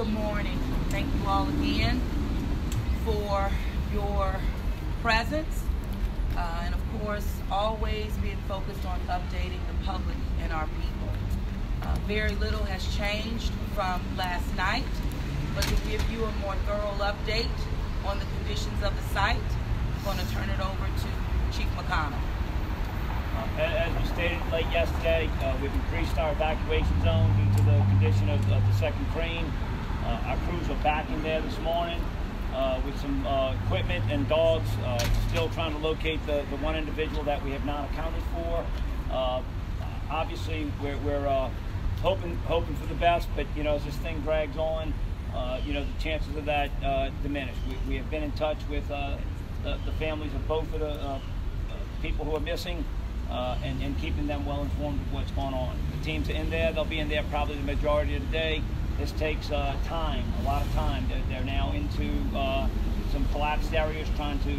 Good morning. Thank you all again for your presence and of course always being focused on updating the public and our people. Very little has changed from last night, but to give you a more thorough update on the conditions of the site, I'm going to turn it over to Chief McConnell. As we stated late yesterday, we've increased our evacuation zone due to the condition of the second crane. Our crews are back in there this morning with some equipment and dogs, still trying to locate the one individual that we have not accounted for. Obviously, we're hoping for the best, but as this thing drags on, the chances of that diminish. We have been in touch with the families of both of the people who are missing and keeping them well informed of what's going on. The teams are in there. They'll be in there probably the majority of the day. This takes time, a lot of time. They're now into some collapsed areas, trying to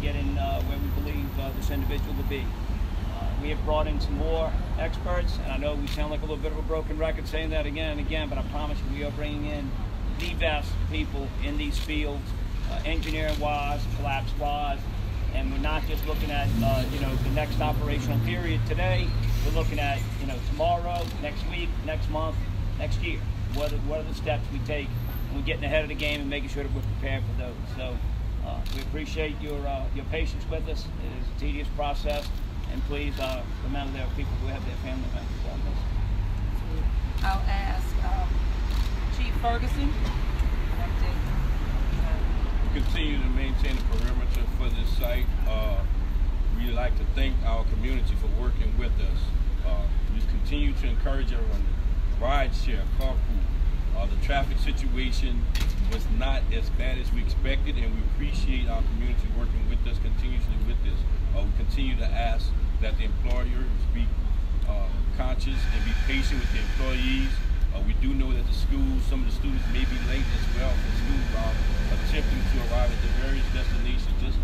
get in where we believe this individual to be. We have brought in some more experts, and I know we sound like a little bit of a broken record saying that again and again, but I promise you we are bringing in the best people in these fields, engineering-wise, collapse-wise, and we're not just looking at the next operational period today. We're looking at tomorrow, next week, next month, next year. What are the steps we take when we're getting ahead of the game and making sure that we're prepared for those? So we appreciate your patience with us. It is a tedious process, and please remember there are people who have their family members on this. I'll ask Chief Ferguson. We continue to maintain the perimeter for this site. We'd like to thank our community for working with us. We continue to encourage everyone to ride share, carpool. The traffic situation was not as bad as we expected, and we appreciate our community working with us continuously with this. We continue to ask that the employers be conscious and be patient with the employees. We do know that the schools, some of the students may be late as well for school attempting to arrive at the various destinations. Just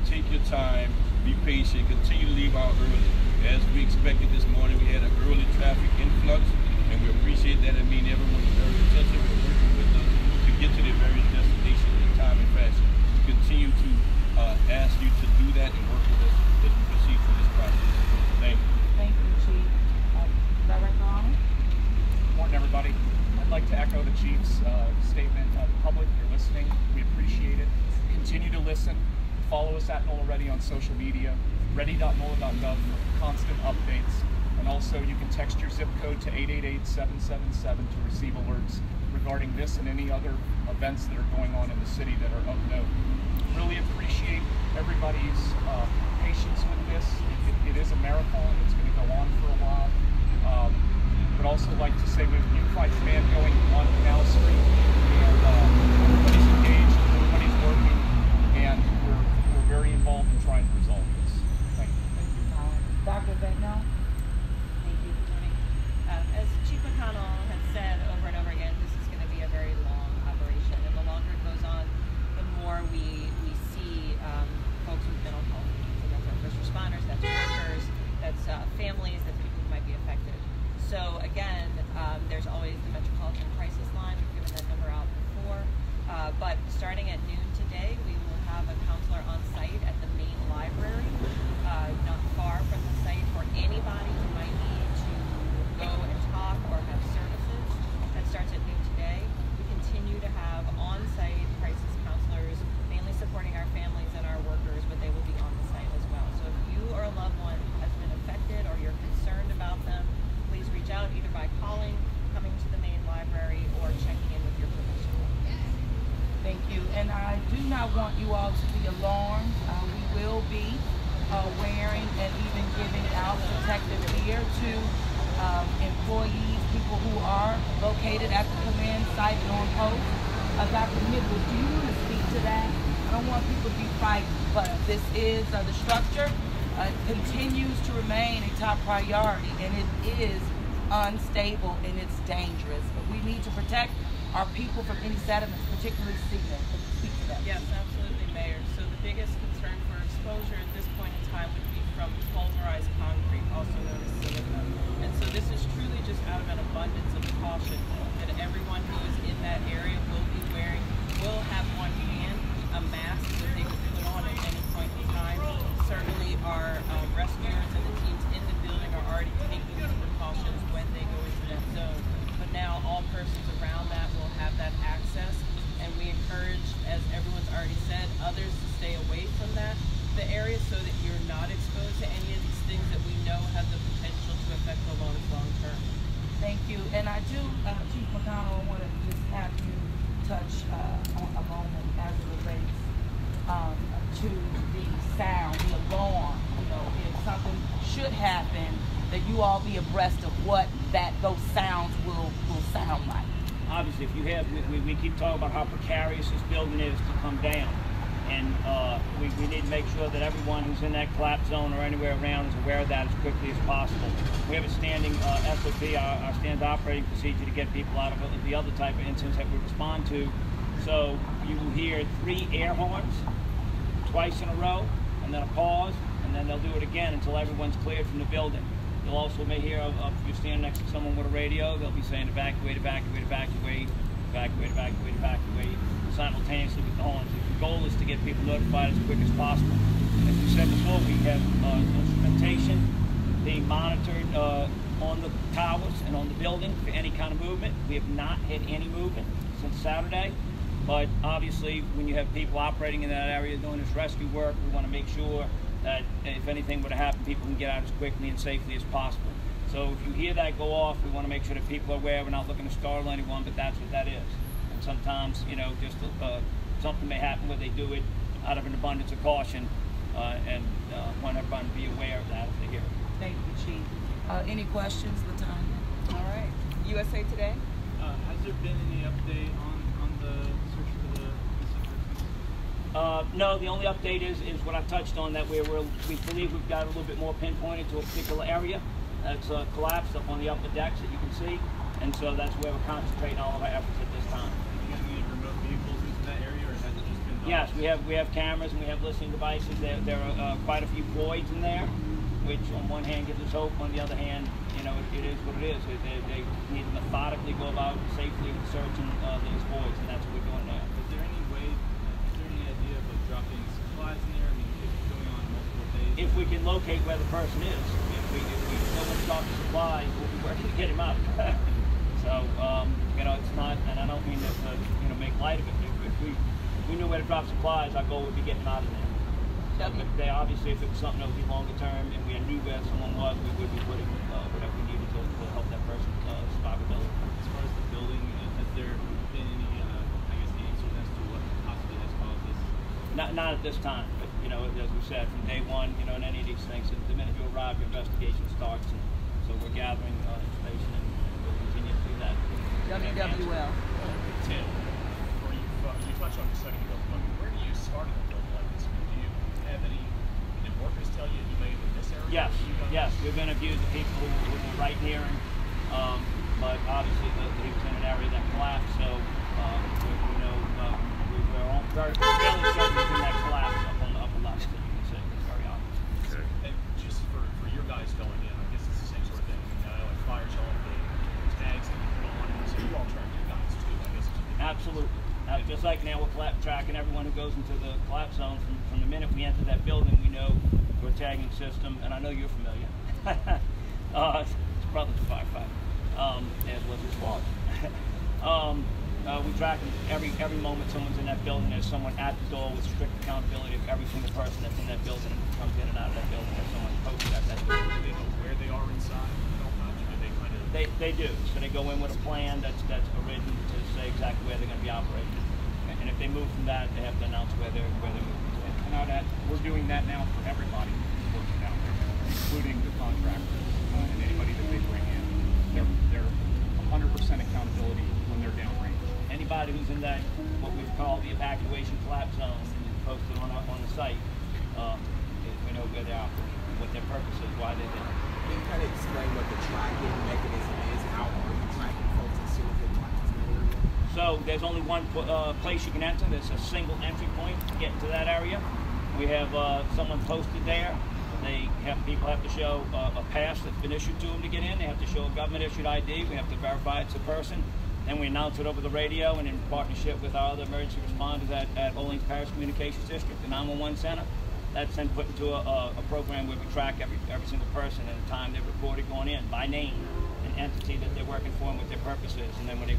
take your time, be patient, continue to leave out early. As we expected this morning, we had an early traffic influx, and we appreciate that. I mean, everyone is very attentive and working with us to get to their various destinations in time and fashion. We continue to ask you to do that and work with us as we proceed through this process. Thank you. Thank you, Chief. Director Arnold. Good morning, everybody. I'd like to echo the Chief's statement. Public, you're listening. We appreciate it. Continue to listen. Follow us at NOLA Ready on social media, ready.nola.gov for constant updates. And also, you can text your zip code to 888-777 to receive alerts regarding this and any other events that are going on in the city that are of note. Really appreciate everybody's patience with this. It is a marathon. It's going to go on for a while. But also like to say we have a unified command going on Canal Street, and everybody's engaged, everybody's working, and we're very involved in trying to resolve this. Thank you. Dr. Bagnall. Thank you. Good morning. As Chief McConnell has said over and over again, this is going to be a very long operation, and the longer it goes on, the more we see folks with mental health needs. And that's our first responders, that's workers, that's families, that's people who might be affected. So again, there's always the Metropolitan Crisis Line. We've given that number out before. But starting at noon today, we will have a counselor on site at the main library, not far from the site, for anybody who might need to go and talk or have services. That starts at noon today. We continue to have on-site crisis counselors, mainly supporting our families and our workers, but they will be on the site as well. So if you or a loved one has been affected or you're concerned about them, please reach out either by calling, coming to the main library, or checking in with your professional. Thank you. And I do not want you all to be alarmed. We will be wearing and even giving out protective gear to employees, people who are located at the command site and on post. Dr. Midwood, do you want to speak to that? I don't want people to be frightened, but this is the structure. Continues to remain a top priority, and it is unstable and it's dangerous. But we need to protect our people from any sediments, particularly cement. Speak to that. Yes, absolutely, Mayor. So the biggest concern for exposure at this point in time would be from pulverized concrete, also known as silica. And so this is truly just out of an abundance of caution that everyone who is in that area should happen, that you all be abreast of what those sounds will sound like. Obviously, if you have, we keep talking about how precarious this building is to come down. And we need to make sure that everyone who's in that collapse zone or anywhere around is aware of that as quickly as possible. We have a standing SOP, our standard operating procedure, to get people out of the other type of incidents that we respond to. So you will hear 3 air horns twice in a row, and then a pause, and then they'll do it again until everyone's cleared from the building. You'll also may hear, if you're standing next to someone with a radio, they'll be saying evacuate, evacuate, evacuate, evacuate, evacuate, evacuate, simultaneously with the horns. The goal is to get people notified as quick as possible. As we said before, we have instrumentation being monitored on the towers and on the building for any kind of movement. We have not had any movement since Saturday, but obviously when you have people operating in that area doing this rescue work, we want to make sure that if anything were to happen, people can get out as quickly and safely as possible. So if you hear that go off, we want to make sure that people are aware. We're not looking to startle anyone, but that's what that is. And sometimes, you know, just something may happen where they do it out of an abundance of caution, and want everyone to be aware of that if they hear it. Thank you, Chief. Any questions, LaTanya? All right. USA Today. Has there been any update on the search for the missing persons? No, the only update is what I touched on, that we believe we've got a little bit more pinpointed to a particular area that's collapsed up on the upper decks that you can see, and so that's where we're concentrating all of our efforts at this time. Have you got any remote vehicles into that area, or has it just been? Yes, we have cameras and we have listening devices. There are quite a few voids in there, which on one hand gives us hope, on the other hand, you know, it is what it is. They need to methodically go about safely searching these voids, and that's what we're doing now. Is there any way? Is there any idea of like dropping supplies in there? I mean, if it's going on multiple days. If we can locate where the person is, if we know when to drop the supplies, we'll be working to get him out. So, you know, it's not, and I don't mean to, you know, make light of it. If we knew where to drop supplies, our goal would be getting out of there. So, but they obviously, if it was something that would be longer term, and we knew where someone was, we would be putting whatever we needed to help that person survive the building. As far as the building, has there been any, I guess, answers as to what possibly has caused this? Not at this time, but you know, as we said, from day one, you know, in any of these things, the minute you arrive, your investigation starts, and so we're gathering information, and we'll continue to do that. WWL. Tim, you touched on this a second ago. Where do you start in a building like this? Do you have any? Did workers tell you may have in this area? Yes. We've interviewed the people who were right near him, but obviously he was in an area that collapsed, so we know we're all fairly certain he's in that collapse up on the upper left, so you can see it's very obvious. Okay. And just for your guys going in, I guess it's the same sort of thing. I mean, like fires on the tags that you put on, so you all track your guys too, I guess. Absolutely. Just like now we're tracking everyone who goes into the collapse zone from the minute we enter that building, we know through a tagging system, and I know you're familiar. His brother's a firefighter, as was his father. We track every moment someone's in that building. There's someone at the door with strict accountability of every single person that's in that building and comes in and out of that building. There's someone posted at that building. Do they know where they are inside? They kind of. They do. So they go in with a plan that's written to say exactly where they're going to be operating. And if they move from that, they have to announce where they're moving to. And now that we're doing that now for everybody who's working down there, including the contractors and anybody that they bring in. They're 100% accountability when they're downrange. Anybody who's in that, what we call the evacuation collapse zone, and is posted on the site, we know where they're operating, what their purpose is, why they're there. Can you kind of explain what the tracking mechanism is? How are you tracking folks as soon as they collapse in that area? So there's only one place you can enter. There's a single entry point to get into that area. We have someone posted there. People have to show a pass that's been issued to them to get in. They have to show a government-issued ID. We have to verify it's a person. Then we announce it over the radio, and in partnership with our other emergency responders at Orleans Parish Communications District, the 911 Center, that's then put into a program where we track every single person and the time they've recorded going in by name, an entity that they're working for and what their purpose is. And then when they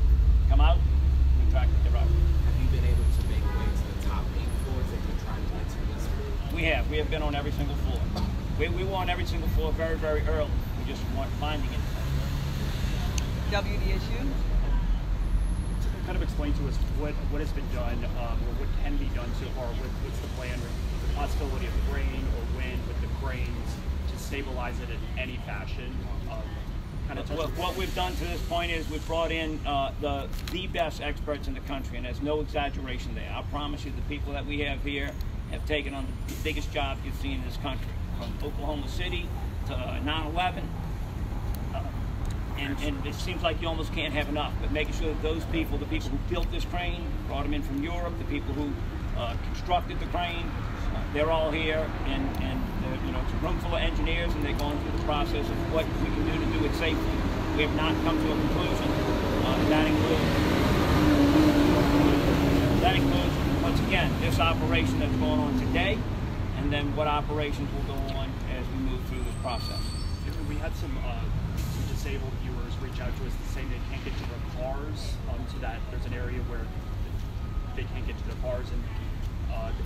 come out, we track that they're out. Have you been able to make way to the top 8 floors that you're trying to get to this year? We have. We have been on every single floor. We were on every single floor very, very early. We just weren't finding it. WDSU. Kind of explain to us what has been done, or what can be done so far. What's the plan with the possibility of rain or wind with the cranes to destabilize it in any fashion? What we've done to this point is we've brought in the best experts in the country, and there's no exaggeration there. I promise you, the people that we have here have taken on the biggest job you've seen in this country, from Oklahoma City to 9/11. And it seems like you almost can't have enough, but making sure that those people, the people who built this crane, brought them in from Europe, the people who constructed the crane, they're all here, and you know, it's a room full of engineers, and they're going through the process of what we can do to do it safely. We have not come to a conclusion. That includes, once again, this operation that's going on today, and then what operations will go on as we move through this process. We had some disabled viewers reach out to us saying they can't get to their cars, so that there's an area where they can't get to their cars, and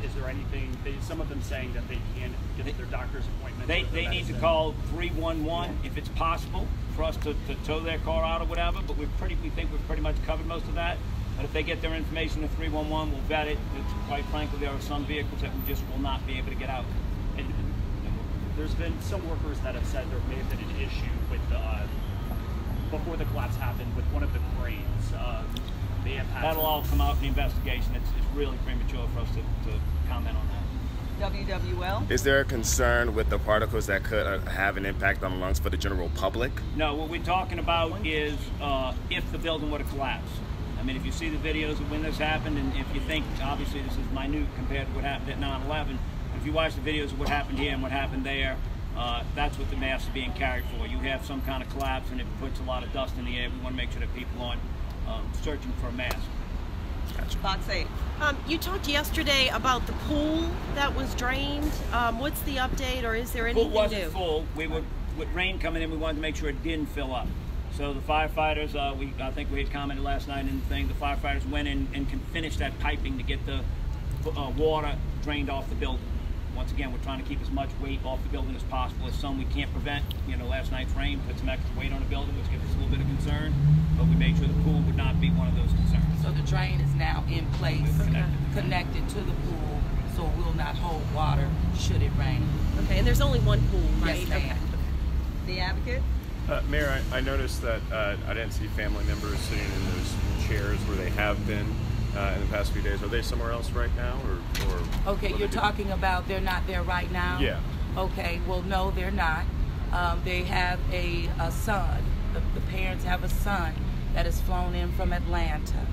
is there anything, some of them saying that they can't get to their doctor's appointments? They need to call 311 if it's possible for us to tow their car out or whatever, but we think we've pretty much covered most of that. But if they get their information to 311, we'll vet it. Quite frankly, there are some vehicles that we just will not be able to get out. And there's been some workers that have said there may have been an issue with the, before the collapse happened, with one of the cranes. They have had That'll all come out in the investigation. It's really premature for us to comment on that. WWL? Is there a concern with the particles that could have an impact on the lungs for the general public? No, what we're talking about is if the building were to collapse. I mean, if you see the videos of when this happened, and if you think, obviously this is minute compared to what happened at 9/11, if you watch the videos of what happened here and what happened there, that's what the mask is being carried for. You have some kind of collapse and it puts a lot of dust in the air. We want to make sure that people aren't searching for a mask. Gotcha. Box 8. You talked yesterday about the pool that was drained. What's the update, or is there anything The pool wasn't new? full. We were, with rain coming in, we wanted to make sure it didn't fill up. So the firefighters, I think we had commented last night in the thing, the firefighters went in and finished that piping to get the water drained off the building. Once again, we're trying to keep as much weight off the building as possible. There's some we can't prevent. You know, last night's rain put some extra weight on the building, which gives us a little bit of concern, but we made sure the pool would not be one of those concerns. So the drain is now in place, connected to the pool, so it will not hold water should it rain. Okay, and there's only one pool, right? Yes, ma'am. The advocate? Mayor, I noticed that I didn't see family members sitting in those chairs where they have been in the past few days. Are they somewhere else right now, or Okay, you're talking about they're not there right now? Yeah. Okay, well, no, they're not. They have a son. The parents have a son that has flown in from Atlanta,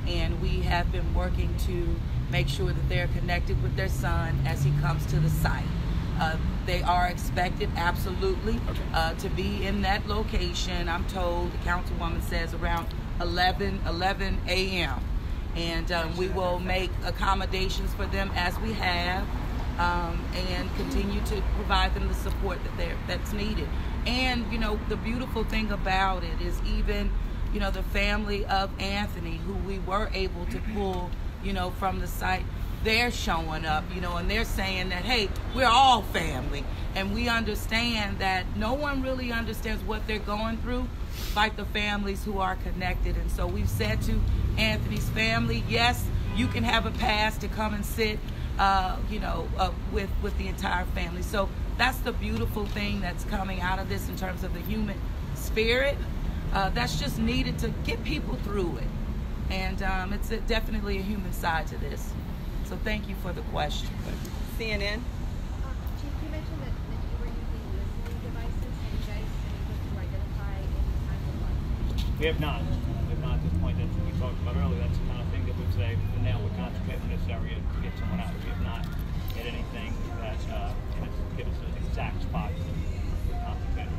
and we have been working to make sure that they're connected with their son as he comes to the site. They are expected, absolutely, to be in that location. I'm told, the councilwoman says, around 11 a.m. And we will make accommodations for them as we have, and continue to provide them the support that's needed. And, you know, the beautiful thing about it is even, you know, the family of Anthony, who we were able to pull, you know, from the site, they're showing up, you know, and they're saying that, hey, we're all family. And we understand that no one really understands what they're going through like the families who are connected. And so we've said to Anthony's family, yes, you can have a pass to come and sit, you know, with the entire family. So that's the beautiful thing that's coming out of this in terms of the human spirit. That's just needed to get people through it. And it's definitely a human side to this. So thank you for the question. CNN? Chief, you mentioned that you were using listening devices. Have you guys been able to identify any kinds of ones? We have not. We have not at this point. That's what we talked about earlier. That's the kind of thing that we'd say, for now we're concentrating in this area to get someone out. We have not hit anything that can give us an exact spot to concentrate.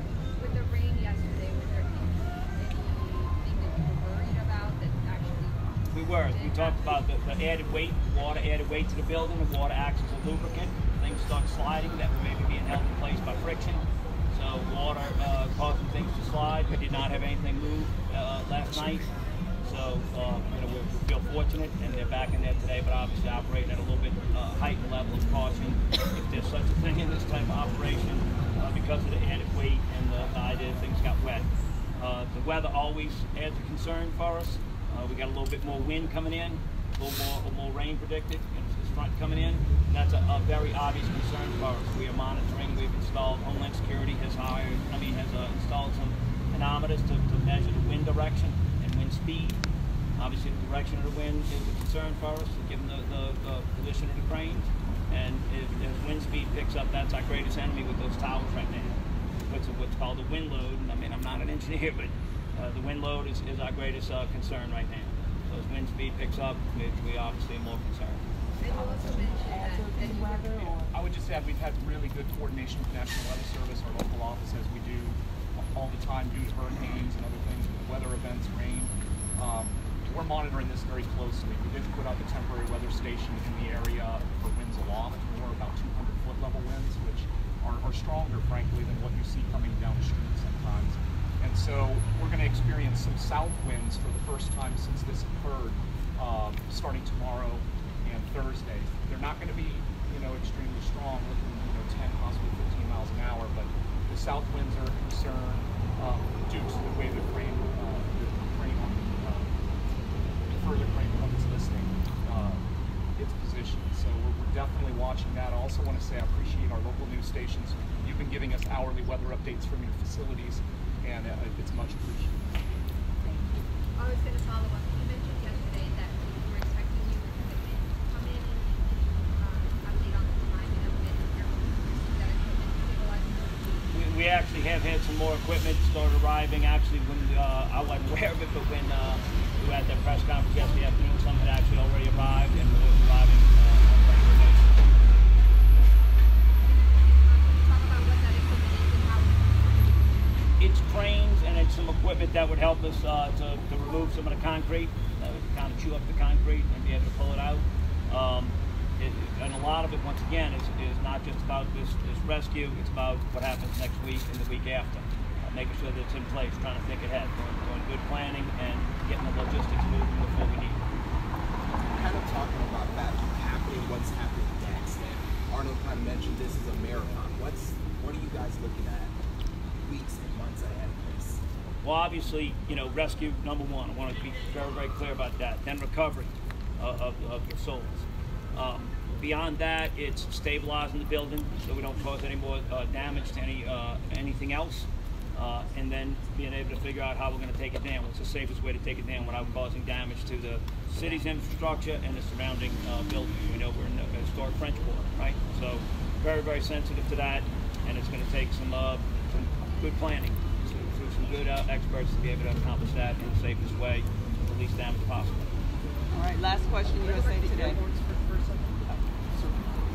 With the rain yesterday, was there anything that you were worried about that actually... We were. We talked about the added weight, water added weight to the building. The water acts as a lubricant. Things start sliding that were maybe being held in place by friction. So water causing things to slide. We did not have anything move last night. So you know, we feel fortunate, and they're back in there today, but obviously operating at a little bit heightened level of caution. If there's such a thing in this type of operation, because of the added weight and the idea things got wet. The weather always adds a concern for us. We got a little bit more wind coming in, a little more rain predicted. It's front coming in. And that's a very obvious concern for us. We are monitoring. We've installed, Homeland Security has installed some anemometers to measure the wind direction and wind speed. Obviously, the direction of the wind is a concern for us, given the position of the cranes. And as wind speed picks up, that's our greatest enemy with those towers right now. What's called the wind load. And I mean, I'm not an engineer, but the wind load is our greatest concern right now. So as wind speed picks up, we obviously are more concerned. I would just add we've had really good coordination with National Weather Service, our local office, as we do all the time due to hurricanes and other things, weather events, rain. We're monitoring this very closely. We did put up a temporary weather station in the area for winds aloft, more about 200-foot level winds, which are stronger, frankly, than what you see coming down the street sometimes. And so we're going to experience some south winds for the first time since this occurred, starting tomorrow and Thursday. They're not going to be, extremely strong, looking, 10, possibly 15 miles an hour, but the south winds are a concern due to the way the crane further crane one is listing its position. So we're definitely watching that. I also want to say I appreciate our local news stations. You've been giving us hourly weather updates from your facilities, and it's much appreciated. Thank you. I was going to follow up. You mentioned yesterday that we were expecting you with equipment to come in and update on the timing of it. That equipment stabilized? We actually have had some more equipment start arriving. Actually, when I wasn't aware of it, but when we had that press conference yesterday afternoon, some had actually already arrived, and we're arriving on a regular basis. Talk about what that equipment is and how It's cranes and it's some equipment that would help us to remove some of the concrete, that would kind of chew up the concrete and be able to pull it out. And a lot of it, once again, is not just about this rescue, it's about what happens next week and the week after. Making sure that it's in place, trying to think ahead, doing good planning and getting the logistics moving before we need. Kind of talking about that happening, what's happening next. And Arnold kind of mentioned this is a marathon. What are you guys looking at weeks and months ahead of this? Well, obviously, rescue, number one. I want to be very, very clear about that. Then recovery of your souls. Beyond that, it's stabilizing the building so we don't cause any more damage to anything else. And then being able to figure out how we're going to take it down. What's the safest way to take it down without causing damage to the city's infrastructure and the surrounding buildings. We know we're in the historic French Quarter, right? So very, very sensitive to that, and it's going to take some good planning through some good experts to be able to accomplish that in the safest way, with the least damage possible. All right, last question, USA Today. So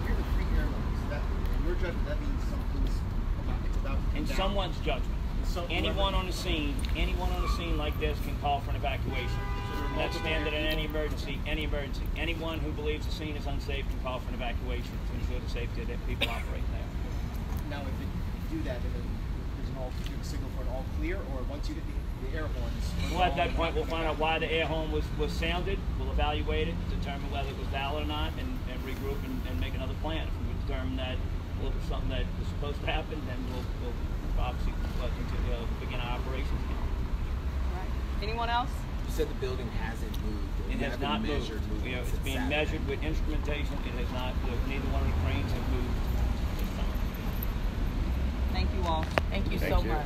you're the three airlines. In your judgment, that means something's about to In someone's judgment. Anyone on the scene like this can call for an evacuation. That's standard in any emergency. Anyone who believes the scene is unsafe can call for an evacuation to ensure the safety of the people operating there. Now, if you do that, then there's an signal for an all clear, or once you get the air horns. Well, at that point, we'll find out why the air horn was sounded. We'll evaluate it, determine whether it was valid or not, and regroup and make another plan. If we determine that it was something that was supposed to happen, then we'll obviously begin our operations again. All right. Anyone else? You said the building hasn't moved. It has not moved. It's being measured with instrumentation. It has not. Neither one of the cranes have moved. Thank you all. Thank you so much.